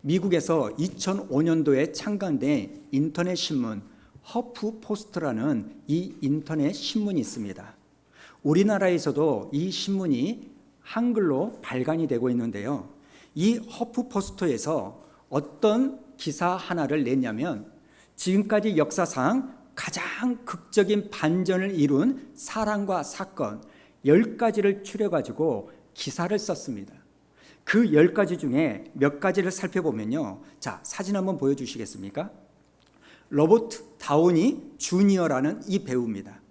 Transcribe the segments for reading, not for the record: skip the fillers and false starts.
미국에서 2005년도에 창간된 인터넷 신문 허프 포스트라는 이 인터넷 신문이 있습니다. 우리나라에서도 이 신문이 한글로 발간이 되고 있는데요. 이 허프 포스트에서 어떤 기사 하나를 냈냐면 지금까지 역사상 가장 극적인 반전을 이룬 사람과 사건 10가지를 추려가지고 기사를 썼습니다. 그 10가지 중에 몇 가지를 살펴보면요. 자, 사진 한번 보여주시겠습니까? 로버트 다우니 주니어라는 이 배우입니다.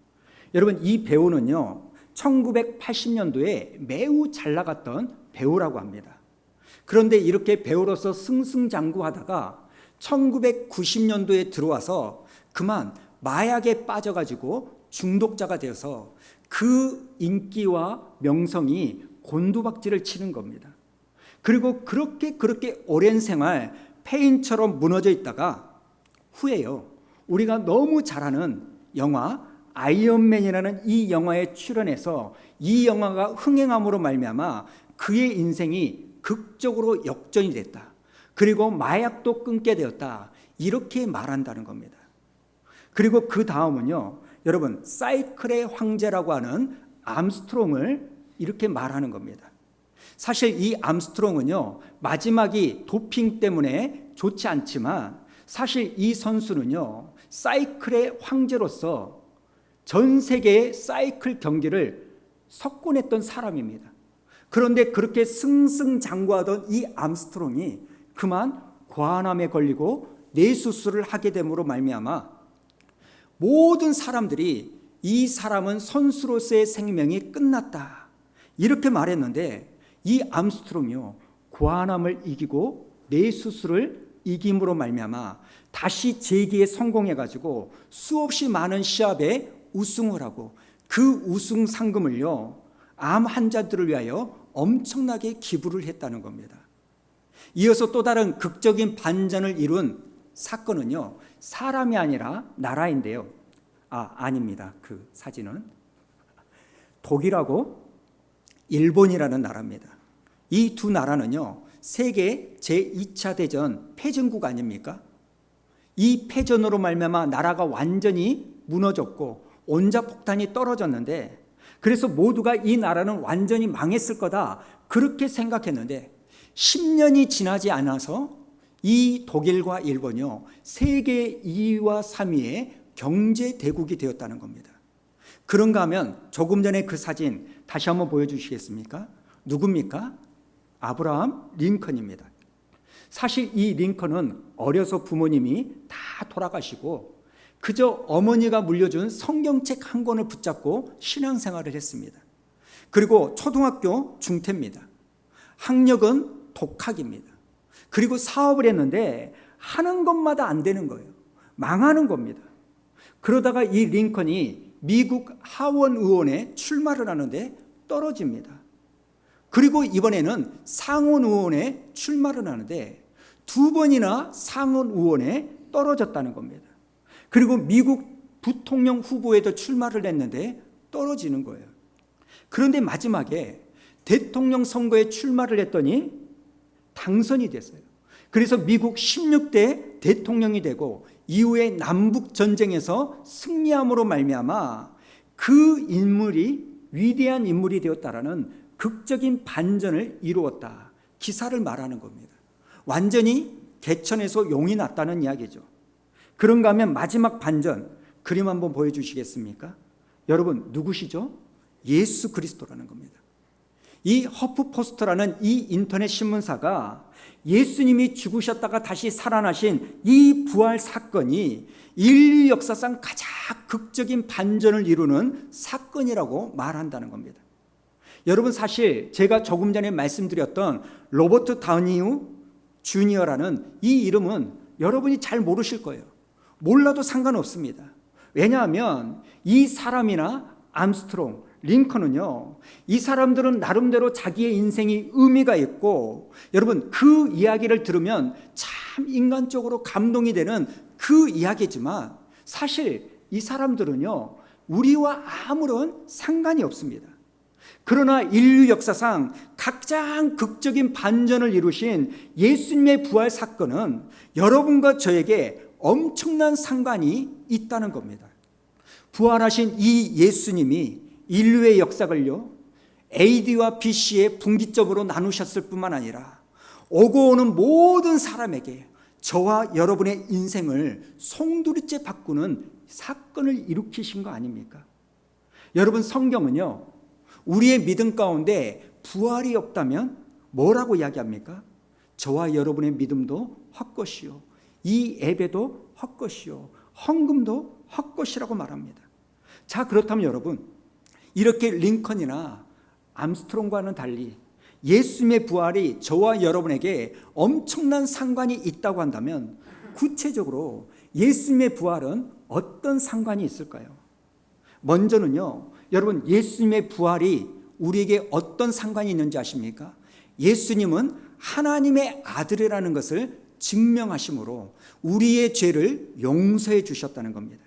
여러분, 이 배우는요 1980년도에 매우 잘 나갔던 배우라고 합니다. 그런데 이렇게 배우로서 승승장구하다가 1990년도에 들어와서 그만 마약에 빠져가지고 중독자가 되어서 그 인기와 명성이 곤두박질을 치는 겁니다. 그리고 그렇게 오랜 생활 폐인처럼 무너져 있다가 후에요, 우리가 너무 잘 아는 영화 아이언맨이라는 이 영화에 출연해서 이 영화가 흥행함으로 말미암아 그의 인생이 극적으로 역전이 됐다. 그리고 마약도 끊게 되었다. 이렇게 말한다는 겁니다. 그리고 그 다음은요, 여러분 사이클의 황제라고 하는 암스트롱을 이렇게 말하는 겁니다. 사실 이 암스트롱은요 마지막이 도핑 때문에 좋지 않지만 사실 이 선수는요 사이클의 황제로서 전 세계의 사이클 경기를 석권했던 사람입니다. 그런데 그렇게 승승장구하던 이 암스트롱이 그만 과암에 걸리고 뇌수술을 하게 됨으로 말미암아 모든 사람들이 이 사람은 선수로서의 생명이 끝났다 이렇게 말했는데 이 암스트롱이요 과암을 이기고 뇌수술을 이김으로 말미암아 다시 재기에 성공해가지고 수없이 많은 시합에 우승을 하고 그 우승 상금을요 암 환자들을 위하여 엄청나게 기부를 했다는 겁니다. 이어서 또 다른 극적인 반전을 이룬 사건은요 사람이 아니라 나라인데요. 아닙니다. 그 사진은 독일하고 일본이라는 나라입니다. 이 두 나라는요 세계 제2차 대전 패전국 아닙니까? 이 패전으로 말미암아 나라가 완전히 무너졌고 원자폭탄이 떨어졌는데 그래서 모두가 이 나라는 완전히 망했을 거다 그렇게 생각했는데 10년이 지나지 않아서 이 독일과 일본이요 세계 2위와 3위의 경제 대국이 되었다는 겁니다. 그런가 하면 조금 전에 그 사진 다시 한번 보여주시겠습니까? 누굽니까? 아브라함 링컨입니다. 사실 이 링컨은 어려서 부모님이 다 돌아가시고 그저 어머니가 물려준 성경책 한 권을 붙잡고 신앙생활을 했습니다. 그리고 초등학교 중퇴입니다. 학력은 독학입니다. 그리고 사업을 했는데 하는 것마다 안 되는 거예요. 망하는 겁니다. 그러다가 이 링컨이 미국 하원 의원에 출마를 하는데 떨어집니다. 그리고 이번에는 상원 의원에 출마를 하는데 두 번이나 상원 의원에 떨어졌다는 겁니다. 그리고 미국 부통령 후보에도 출마를 했는데 떨어지는 거예요. 그런데 마지막에 대통령 선거에 출마를 했더니 당선이 됐어요. 그래서 미국 16대 대통령이 되고 이후에 남북 전쟁에서 승리함으로 말미암아 그 인물이 위대한 인물이 되었다라는 극적인 반전을 이루었다. 기사를 말하는 겁니다. 완전히 개천에서 용이 났다는 이야기죠. 그런가 하면 마지막 반전 그림 한번 보여주시겠습니까? 여러분 누구시죠? 예수 그리스도라는 겁니다. 이 허프포스터라는 이 인터넷 신문사가 예수님이 죽으셨다가 다시 살아나신 이 부활 사건이 인류 역사상 가장 극적인 반전을 이루는 사건이라고 말한다는 겁니다. 여러분 사실 제가 조금 전에 말씀드렸던 로버트 다우니 주니어라는 이 이름은 여러분이 잘 모르실 거예요. 몰라도 상관없습니다. 왜냐하면 이 사람이나 암스트롱, 링컨은요 이 사람들은 나름대로 자기의 인생이 의미가 있고 여러분 그 이야기를 들으면 참 인간적으로 감동이 되는 그 이야기지만 사실 이 사람들은요 우리와 아무런 상관이 없습니다. 그러나 인류 역사상 가장 극적인 반전을 이루신 예수님의 부활 사건은 여러분과 저에게 엄청난 상관이 있다는 겁니다. 부활하신 이 예수님이 인류의 역사를요, AD와 BC의 분기점으로 나누셨을 뿐만 아니라 오고 오는 모든 사람에게 저와 여러분의 인생을 송두리째 바꾸는 사건을 일으키신 거 아닙니까? 여러분, 성경은요, 우리의 믿음 가운데 부활이 없다면 뭐라고 이야기합니까? 저와 여러분의 믿음도 헛것이요, 이 예배도 헛것이요, 헌금도 헛것이라고 말합니다. 자, 그렇다면 여러분, 이렇게 링컨이나 암스트롱과는 달리 예수님의 부활이 저와 여러분에게 엄청난 상관이 있다고 한다면 구체적으로 예수님의 부활은 어떤 상관이 있을까요? 먼저는요, 여러분, 예수님의 부활이 우리에게 어떤 상관이 있는지 아십니까? 예수님은 하나님의 아들이라는 것을 증명하심으로 우리의 죄를 용서해 주셨다는 겁니다.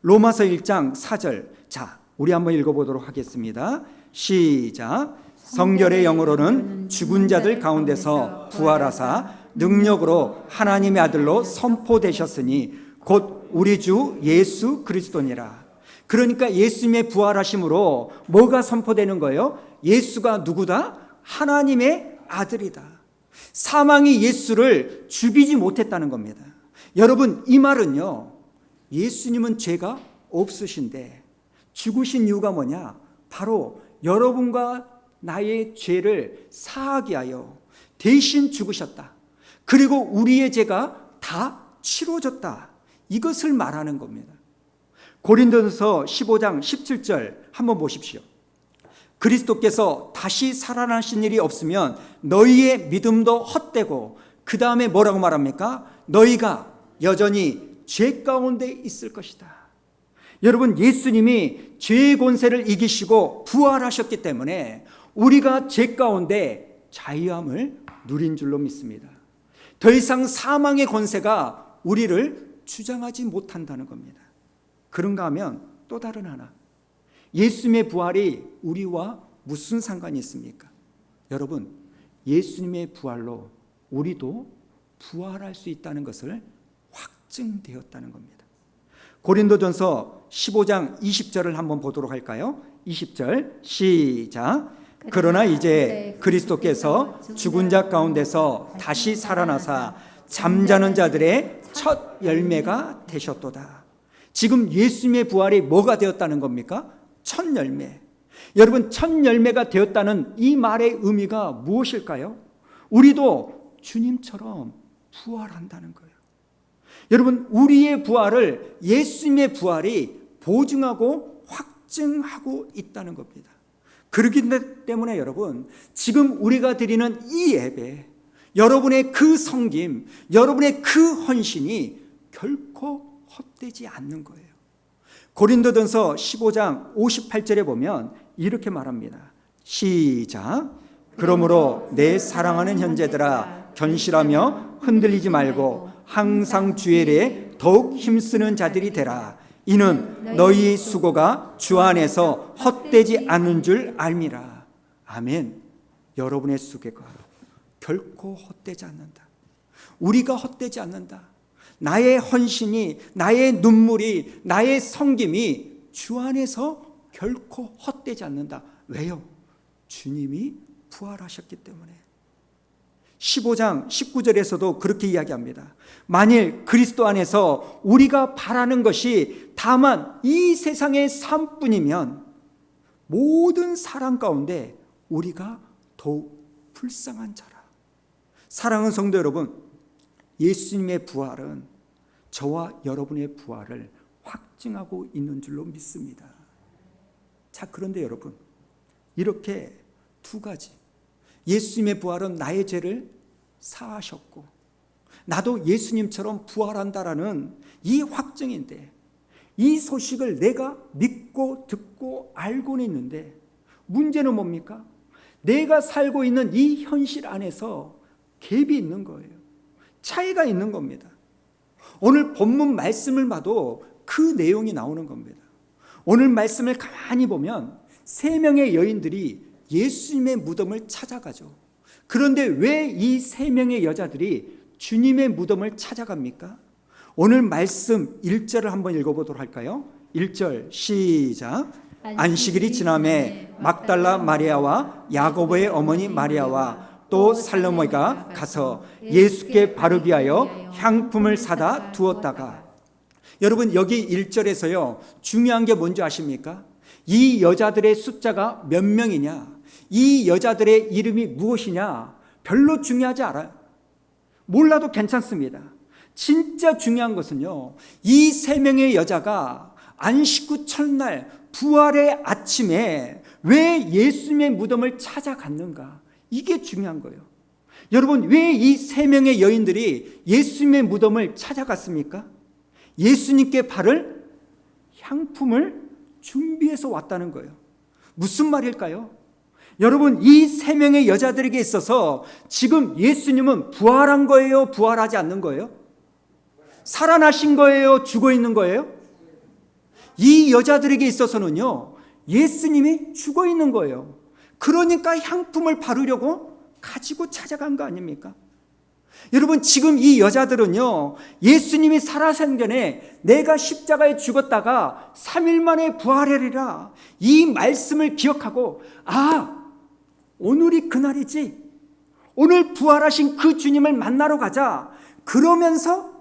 로마서 1장 4절, 자, 우리 한번 읽어보도록 하겠습니다. 시작. 성결의 영으로는 죽은 자들 가운데서 부활하사 능력으로 하나님의 아들로 선포되셨으니 곧 우리 주 예수 그리스도니라. 그러니까 예수님의 부활하심으로 뭐가 선포되는 거예요? 예수가 누구다? 하나님의 아들이다. 사망이 예수를 죽이지 못했다는 겁니다. 여러분, 이 말은요, 예수님은 죄가 없으신데 죽으신 이유가 뭐냐? 바로 여러분과 나의 죄를 사하게 하여 대신 죽으셨다. 그리고 우리의 죄가 다 치러졌다. 이것을 말하는 겁니다. 고린도전서 15장 17절 한번 보십시오. 그리스도께서 다시 살아나신 일이 없으면 너희의 믿음도 헛되고, 그 다음에 뭐라고 말합니까? 너희가 여전히 죄 가운데 있을 것이다. 여러분, 예수님이 죄의 권세를 이기시고 부활하셨기 때문에 우리가 죄 가운데 자유함을 누린 줄로 믿습니다. 더 이상 사망의 권세가 우리를 주장하지 못한다는 겁니다. 그런가 하면 또 다른 하나, 예수님의 부활이 우리와 무슨 상관이 있습니까? 여러분, 예수님의 부활로 우리도 부활할 수 있다는 것을 확증되었다는 겁니다. 고린도전서 15장 20절을 한번 보도록 할까요? 20절 시작. 그러나 이제 그리스도께서 죽은 자 가운데서 다시 살아나사 잠자는 자들의 첫 열매가 되셨도다. 지금 예수님의 부활이 뭐가 되었다는 겁니까? 첫 열매. 여러분, 첫 열매가 되었다는 이 말의 의미가 무엇일까요? 우리도 주님처럼 부활한다는 거예요. 여러분, 우리의 부활을 예수님의 부활이 보증하고 확증하고 있다는 겁니다. 그렇기 때문에 여러분, 지금 우리가 드리는 이 예배, 여러분의 그 섬김, 여러분의 그 헌신이 결코 헛되지 않는 거예요. 고린도전서 15장 58절에 보면 이렇게 말합니다. 시작. 그러므로 내 사랑하는 형제들아, 견실하며 흔들리지 말고 항상 주의 일에 더욱 힘쓰는 자들이 되라. 이는 너희 수고가 주 안에서 헛되지 않는 줄 알미라. 아멘. 여러분의 수고가 결코 헛되지 않는다. 우리가 헛되지 않는다. 나의 헌신이, 나의 눈물이, 나의 섬김이 주 안에서 결코 헛되지 않는다. 왜요? 주님이 부활하셨기 때문에. 15장 19절에서도 그렇게 이야기합니다. 만일 그리스도 안에서 우리가 바라는 것이 다만 이 세상의 삶뿐이면 모든 사람 가운데 우리가 더욱 불쌍한 자라. 사랑하는 성도 여러분, 예수님의 부활은 저와 여러분의 부활을 확증하고 있는 줄로 믿습니다. 자, 그런데 여러분, 이렇게 두 가지, 예수님의 부활은 나의 죄를 사하셨고 나도 예수님처럼 부활한다라는 이 확증인데, 이 소식을 내가 믿고 듣고 알고는 있는데 문제는 뭡니까? 내가 살고 있는 이 현실 안에서 갭이 있는 거예요. 차이가 있는 겁니다. 오늘 본문 말씀을 봐도 그 내용이 나오는 겁니다. 오늘 말씀을 가만히 보면 세 명의 여인들이 예수님의 무덤을 찾아가죠. 그런데 왜 이 세 명의 여자들이 주님의 무덤을 찾아갑니까? 오늘 말씀 1절을 한번 읽어보도록 할까요? 1절 시작. 안식일이 지남에 막달라 마리아와 야고보의 어머니 마리아와 또 살로메가 가서 예수께 바르비하여 향품을 사다 두었다가. 여러분, 여기 1절에서요 중요한 게 뭔지 아십니까? 이 여자들의 숫자가 몇 명이냐, 이 여자들의 이름이 무엇이냐 별로 중요하지 않아요. 몰라도 괜찮습니다. 진짜 중요한 것은요, 이 세 명의 여자가 안식 후 첫날 부활의 아침에 왜 예수님의 무덤을 찾아갔는가, 이게 중요한 거예요. 여러분, 왜 이 세 명의 여인들이 예수님의 무덤을 찾아갔습니까? 예수님께 바를 향품을 준비해서 왔다는 거예요. 무슨 말일까요? 여러분, 이 세 명의 여자들에게 있어서 지금 예수님은 부활한 거예요? 부활하지 않는 거예요? 살아나신 거예요? 죽어 있는 거예요? 이 여자들에게 있어서는요, 예수님이 죽어 있는 거예요. 그러니까 향품을 바르려고 가지고 찾아간 거 아닙니까? 여러분, 지금 이 여자들은요, 예수님이 살아생전에 내가 십자가에 죽었다가 3일 만에 부활하리라, 이 말씀을 기억하고, 아, 오늘이 그날이지, 오늘 부활하신 그 주님을 만나러 가자, 그러면서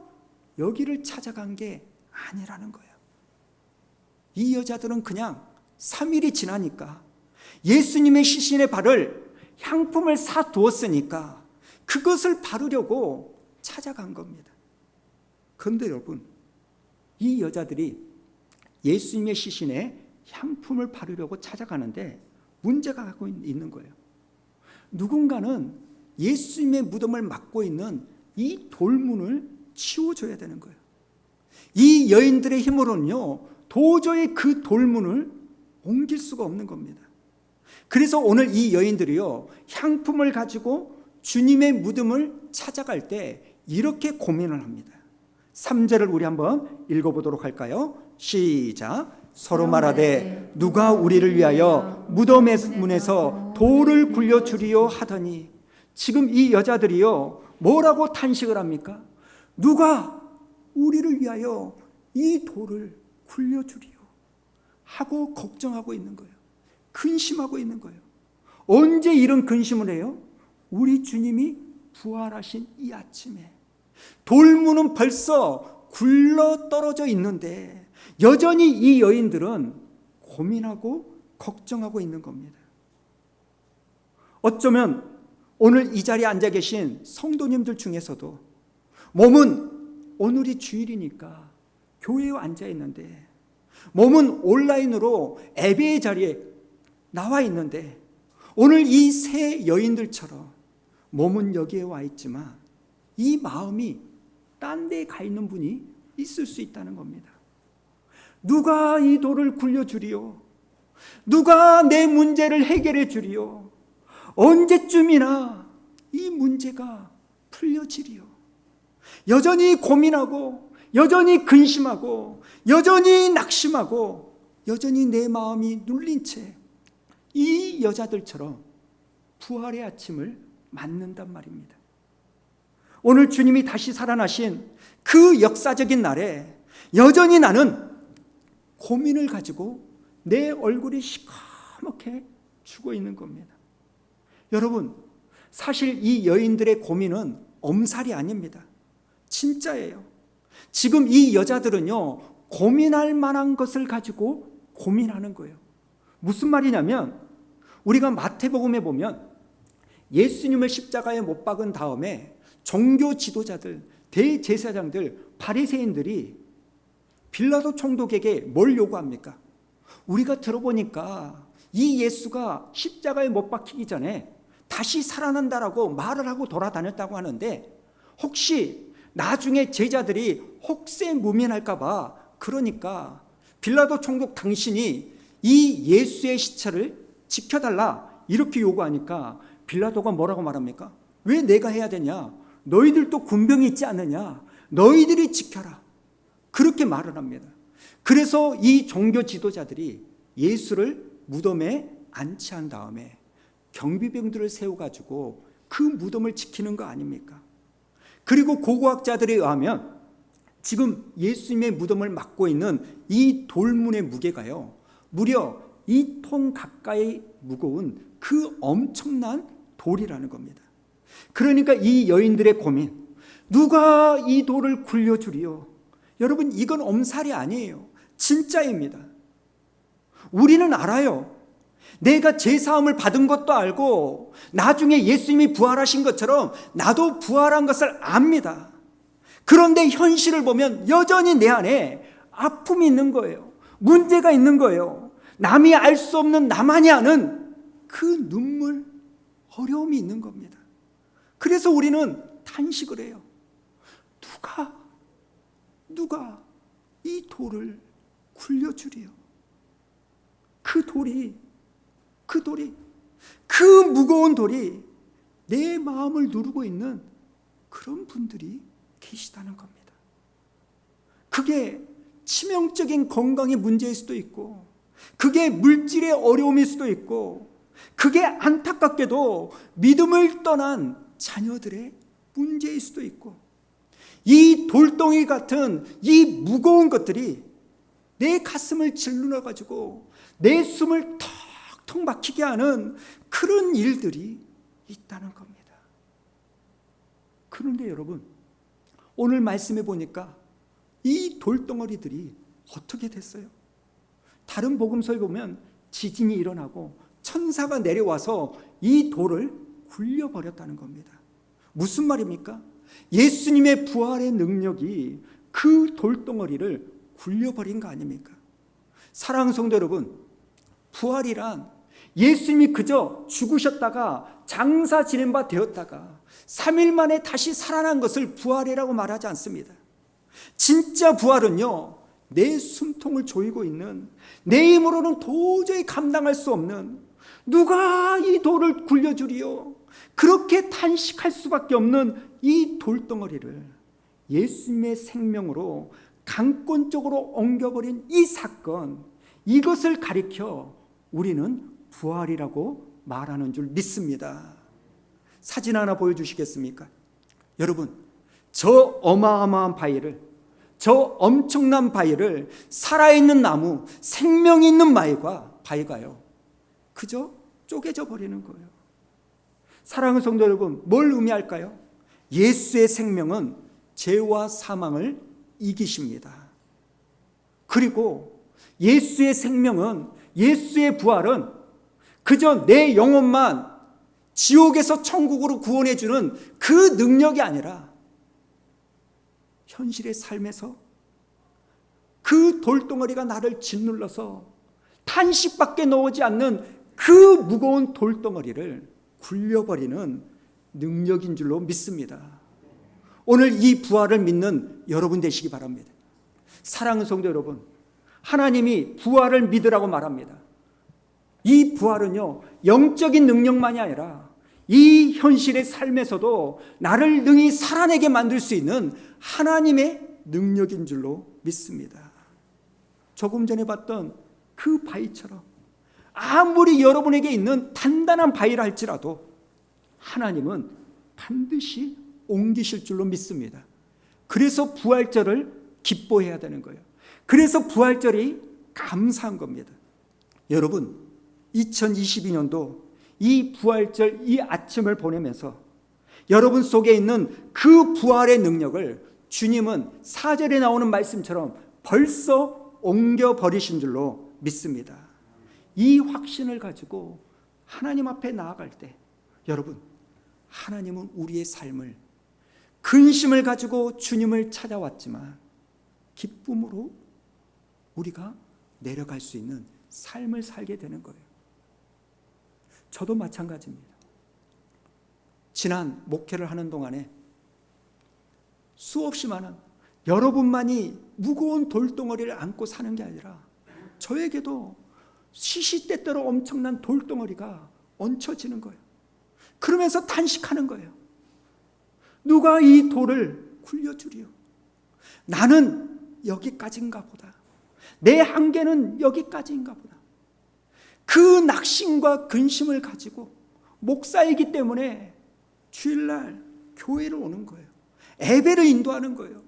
여기를 찾아간 게 아니라는 거예요. 이 여자들은 그냥 3일이 지나니까 예수님의 시신의 발을 향품을 사두었으니까 그것을 바르려고 찾아간 겁니다. 그런데 여러분, 이 여자들이 예수님의 시신에 향품을 바르려고 찾아가는데 문제가 가고 있는 거예요. 누군가는 예수님의 무덤을 막고 있는 이 돌문을 치워줘야 되는 거예요. 이 여인들의 힘으로는요, 도저히 그 돌문을 옮길 수가 없는 겁니다. 그래서 오늘 이 여인들이요, 향품을 가지고 주님의 무덤을 찾아갈 때 이렇게 고민을 합니다. 3절을 우리 한번 읽어보도록 할까요? 시작. 서로 말하되 누가 우리를 위하여 무덤의 문에서 돌을 굴려주리요 하더니. 지금 이 여자들이요, 뭐라고 탄식을 합니까? 누가 우리를 위하여 이 돌을 굴려주리요 하고 걱정하고 있는 거예요. 근심하고 있는 거예요. 언제 이런 근심을 해요? 우리 주님이 부활하신 이 아침에. 돌문은 벌써 굴러 떨어져 있는데 여전히 이 여인들은 고민하고 걱정하고 있는 겁니다. 어쩌면 오늘 이 자리에 앉아 계신 성도님들 중에서도 몸은 오늘이 주일이니까 교회에 앉아 있는데, 몸은 온라인으로 예배의 자리에 나와 있는데, 오늘 이 세 여인들처럼 몸은 여기에 와 있지만 이 마음이 딴 데에 가 있는 분이 있을 수 있다는 겁니다. 누가 이 돌을 굴려주리요? 누가 내 문제를 해결해 주리요? 언제쯤이나 이 문제가 풀려지리요? 여전히 고민하고, 여전히 근심하고, 여전히 낙심하고, 여전히 내 마음이 눌린 채 이 여자들처럼 부활의 아침을 맞는단 말입니다. 오늘 주님이 다시 살아나신 그 역사적인 날에 여전히 나는 고민을 가지고 내 얼굴이 시커멓게 죽어 있는 겁니다. 여러분, 사실 이 여인들의 고민은 엄살이 아닙니다. 진짜예요. 지금 이 여자들은요, 고민할 만한 것을 가지고 고민하는 거예요. 무슨 말이냐면, 우리가 마태복음에 보면 예수님을 십자가에 못 박은 다음에 종교 지도자들, 대제사장들, 바리새인들이 빌라도 총독에게 뭘 요구합니까? 우리가 들어보니까 이 예수가 십자가에 못 박히기 전에 다시 살아난다라고 말을 하고 돌아다녔다고 하는데, 혹시 나중에 제자들이 혹세무민할까 봐, 그러니까 빌라도 총독 당신이 이 예수의 시체를 지켜달라 이렇게 요구하니까 빌라도가 뭐라고 말합니까? 왜 내가 해야 되냐? 너희들도 군병이 있지 않느냐? 너희들이 지켜라. 그렇게 말을 합니다. 그래서 이 종교 지도자들이 예수를 무덤에 안치한 다음에 경비병들을 세워가지고 그 무덤을 지키는 거 아닙니까? 그리고 고고학자들에 의하면 지금 예수님의 무덤을 막고 있는 이 돌문의 무게가요, 무려 2톤 가까이 무거운 그 엄청난 돌이라는 겁니다. 그러니까 이 여인들의 고민, 누가 이 돌을 굴려주리요? 여러분, 이건 엄살이 아니에요. 진짜입니다. 우리는 알아요. 내가 죄사함을 받은 것도 알고 나중에 예수님이 부활하신 것처럼 나도 부활한 것을 압니다. 그런데 현실을 보면 여전히 내 안에 아픔이 있는 거예요. 문제가 있는 거예요. 남이 알 수 없는 나만이 아는 그 눈물, 어려움이 있는 겁니다. 그래서 우리는 탄식을 해요. 누가 이 돌을 굴려주리요? 그 돌이, 그 무거운 돌이 내 마음을 누르고 있는 그런 분들이 계시다는 겁니다. 그게 치명적인 건강의 문제일 수도 있고, 그게 물질의 어려움일 수도 있고, 그게 안타깝게도 믿음을 떠난 자녀들의 문제일 수도 있고, 이 돌덩이 같은 이 무거운 것들이 내 가슴을 짓눌러 가지고 내 숨을 턱턱 막히게 하는 그런 일들이 있다는 겁니다. 그런데 여러분, 오늘 말씀해 보니까 이 돌덩어리들이 어떻게 됐어요? 다른 복음서에 보면 지진이 일어나고 천사가 내려와서 이 돌을 굴려버렸다는 겁니다. 무슨 말입니까? 예수님의 부활의 능력이 그 돌덩어리를 굴려버린 거 아닙니까? 사랑하는 성도 여러분, 부활이란 예수님이 그저 죽으셨다가 장사 지낸 바 되었다가 3일 만에 다시 살아난 것을 부활이라고 말하지 않습니다. 진짜 부활은요, 내 숨통을 조이고 있는, 내 힘으로는 도저히 감당할 수 없는, 누가 이 돌을 굴려주리요? 그렇게 탄식할 수밖에 없는 이 돌덩어리를 예수님의 생명으로 강권적으로 옮겨버린 이 사건, 이것을 가리켜 우리는 부활이라고 말하는 줄 믿습니다. 사진 하나 보여주시겠습니까? 여러분, 저 어마어마한 바위를, 저 엄청난 바위를 살아있는 나무, 생명이 있는 바위가요, 그저 쪼개져 버리는 거예요. 사랑하는 성도 여러분, 뭘 의미할까요? 예수의 생명은 죄와 사망을 이기십니다. 그리고 예수의 생명은, 예수의 부활은 그저 내 영혼만 지옥에서 천국으로 구원해주는 그 능력이 아니라 현실의 삶에서 그 돌덩어리가 나를 짓눌러서 탄식밖에 나오지 않는 그 무거운 돌덩어리를 굴려버리는 능력인 줄로 믿습니다. 오늘 이 부활을 믿는 여러분 되시기 바랍니다. 사랑하는 성도 여러분, 하나님이 부활을 믿으라고 말합니다. 이 부활은요, 영적인 능력만이 아니라 이 현실의 삶에서도 나를 능히 살아내게 만들 수 있는 하나님의 능력인 줄로 믿습니다. 조금 전에 봤던 그 바위처럼 아무리 여러분에게 있는 단단한 바위라 할지라도 하나님은 반드시 옮기실 줄로 믿습니다. 그래서 부활절을 기뻐해야 되는 거예요. 그래서 부활절이 감사한 겁니다. 여러분, 2022년도 이 부활절 이 아침을 보내면서 여러분 속에 있는 그 부활의 능력을 주님은 4절에 나오는 말씀처럼 벌써 옮겨버리신 줄로 믿습니다. 이 확신을 가지고 하나님 앞에 나아갈 때, 여러분, 하나님은 우리의 삶을 근심을 가지고 주님을 찾아왔지만 기쁨으로 우리가 내려갈 수 있는 삶을 살게 되는 거예요. 저도 마찬가지입니다. 지난 목회를 하는 동안에 수없이 많은, 여러분만이 무거운 돌덩어리를 안고 사는 게 아니라 저에게도 시시때때로 엄청난 돌덩어리가 얹혀지는 거예요. 그러면서 탄식하는 거예요. 누가 이 돌을 굴려주리요? 나는 여기까지인가 보다. 내 한계는 여기까지인가 보다. 그 낙심과 근심을 가지고 목사이기 때문에 주일날 교회를 오는 거예요. 예배를 인도하는 거예요.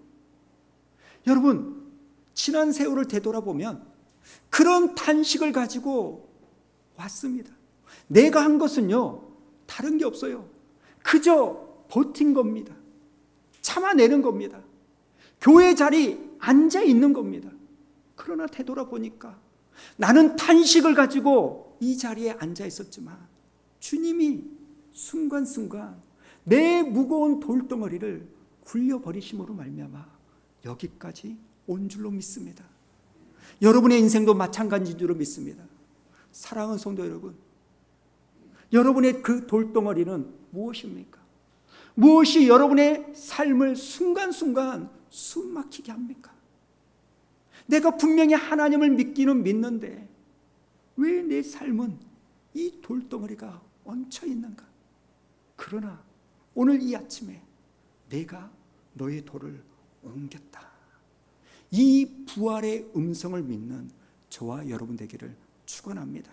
여러분, 지난 세월을 되돌아보면 그런 탄식을 가지고 왔습니다. 내가 한 것은요, 다른 게 없어요. 그저 버틴 겁니다. 참아내는 겁니다. 교회 자리 앉아 있는 겁니다. 그러나 되돌아보니까 나는 탄식을 가지고 이 자리에 앉아 있었지만 주님이 순간순간 내 무거운 돌덩어리를 굴려버리심으로 말미암아 여기까지 온 줄로 믿습니다. 여러분의 인생도 마찬가지인 줄로 믿습니다. 사랑하는 성도 여러분, 여러분의 그 돌덩어리는 무엇입니까? 무엇이 여러분의 삶을 순간순간 숨막히게 합니까? 내가 분명히 하나님을 믿기는 믿는데 왜 내 삶은 이 돌덩어리가 얹혀 있는가? 그러나 오늘 이 아침에 내가 너의 돌을 옮겼다. 이 부활의 음성을 믿는 저와 여러분 되기를 축원합니다.